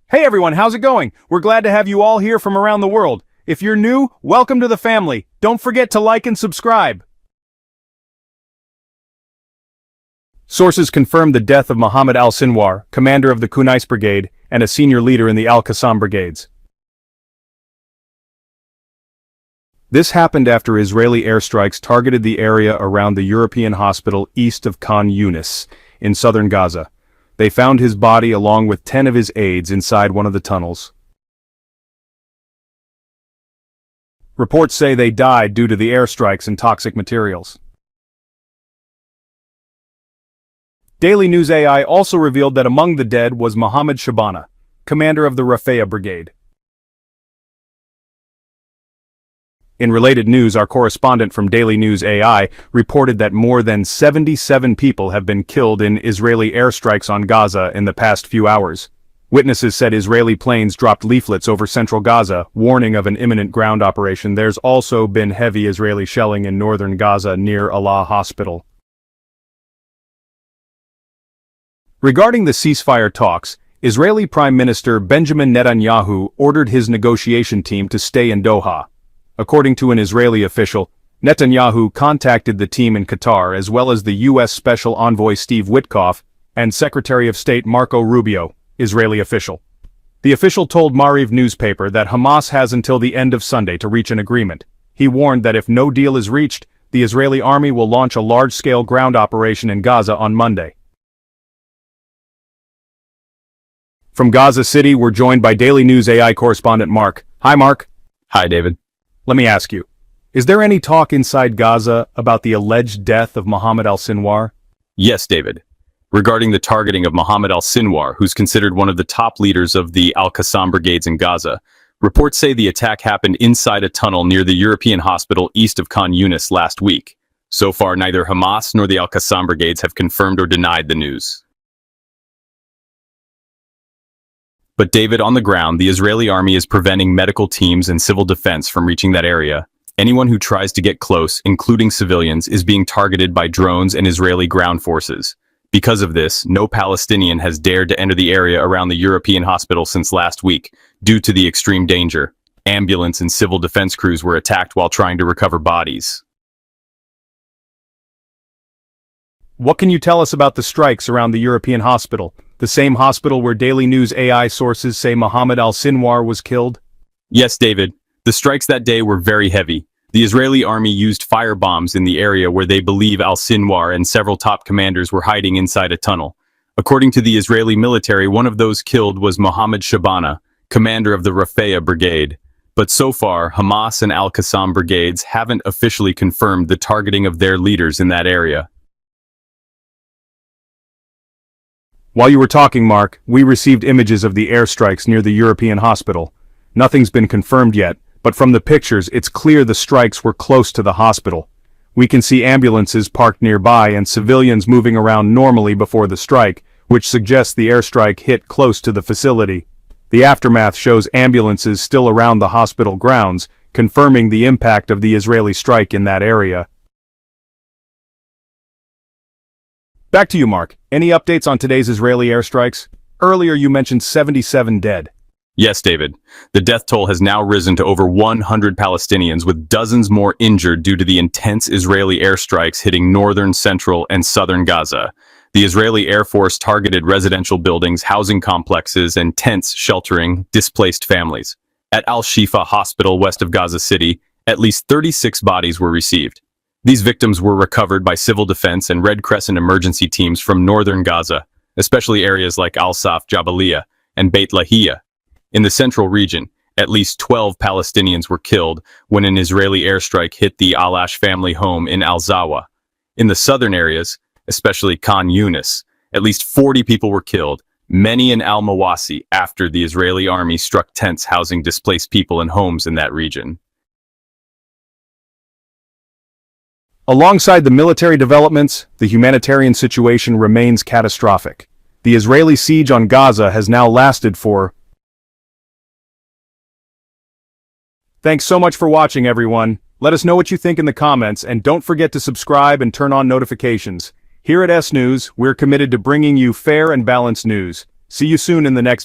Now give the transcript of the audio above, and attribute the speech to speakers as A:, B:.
A: Hey everyone, how's it going? We're glad to have you all here from around the world. If you're new, welcome to the family. Don't forget to like and subscribe. Sources confirmed the death of Mohammed Al-Sinwar, commander of the Qunais Brigade, and a senior leader in the Al-Qassam Brigades. This happened after Israeli airstrikes targeted the area around the European hospital east of Khan Yunis, in southern Gaza. They found his body along with 10 of his aides inside one of the tunnels. Reports say they died due to the airstrikes and toxic materials. Daily News AI also revealed that among the dead was Mohammed Shabana, commander of the Rafah Brigade. In related news, our correspondent from Daily News AI reported that more than 77 people have been killed in Israeli airstrikes on Gaza in the past few hours. Witnesses said Israeli planes dropped leaflets over central Gaza, warning of an imminent ground operation. There's also been heavy Israeli shelling in northern Gaza near Allah Hospital. Regarding the ceasefire talks, Israeli Prime Minister Benjamin Netanyahu ordered his negotiation team to stay in Doha. According to an Israeli official, Netanyahu contacted the team in Qatar as well as the U.S. Special Envoy Steve Witkoff and Secretary of State Marco Rubio, Israeli official. The official told Maariv newspaper that Hamas has until the end of Sunday to reach an agreement. He warned that if no deal is reached, the Israeli army will launch a large-scale ground operation in Gaza on Monday. From Gaza City, we're joined by Daily News AI correspondent Mark. Hi, Mark.
B: Hi, David.
A: Let me ask you, is there any talk inside Gaza about the alleged death of Mohammed Al-Sinwar?
B: Yes, David. Regarding the targeting of Mohammed Al-Sinwar, who's considered one of the top leaders of the Al-Qassam Brigades in Gaza, reports say the attack happened inside a tunnel near the European hospital east of Khan Yunis last week. So far, neither Hamas nor the Al-Qassam Brigades have confirmed or denied the news. But David, on the ground, the Israeli army is preventing medical teams and civil defense from reaching that area. Anyone who tries to get close, including civilians, is being targeted by drones and Israeli ground forces. Because of this, no Palestinian has dared to enter the area around the European hospital since last week, due to the extreme danger. Ambulance and civil defense crews were attacked while trying to recover bodies.
A: What can you tell us about the strikes around the European hospital? The same hospital where Daily News AI sources say Mohammed Al-Sinwar was killed?
B: Yes, David. The strikes that day were very heavy. The Israeli army used firebombs in the area where they believe Al-Sinwar and several top commanders were hiding inside a tunnel. According to the Israeli military, one of those killed was Mohammed Shabana, commander of the Rafah Brigade. But so far, Hamas and Al-Qassam brigades haven't officially confirmed the targeting of their leaders in that area.
A: While you were talking, Mark, we received images of the airstrikes near the European hospital. Nothing's been confirmed yet, but from the pictures it's clear the strikes were close to the hospital. We can see ambulances parked nearby and civilians moving around normally before the strike, which suggests the airstrike hit close to the facility. The aftermath shows ambulances still around the hospital grounds, confirming the impact of the Israeli strike in that area. Back to you, Mark. Any updates on today's Israeli airstrikes? Earlier you mentioned 77 dead.
B: Yes, David. The death toll has now risen to over 100 Palestinians, with dozens more injured due to the intense Israeli airstrikes hitting northern, central, and southern Gaza. The Israeli Air Force targeted residential buildings, housing complexes, and tents sheltering displaced families. At Al-Shifa Hospital west of Gaza City, at least 36 bodies were received. These victims were recovered by civil defense and Red Crescent emergency teams from northern Gaza, especially areas like Al-Saf Jabalia and Beit Lahia. In the central region, at least 12 Palestinians were killed when an Israeli airstrike hit the Al-Ash family home in Al-Zawa. In the southern areas, especially Khan Yunis, at least 40 people were killed, many in Al-Mawasi, after the Israeli army struck tents housing displaced people in homes in that region.
A: Alongside the military developments, the humanitarian situation remains catastrophic. The Israeli siege on Gaza has now lasted for... Thanks so much for watching, everyone. Let us know what you think in the comments, and don't forget to subscribe and turn on notifications. Here at S News, we're committed to bringing you fair and balanced news. See you soon in the next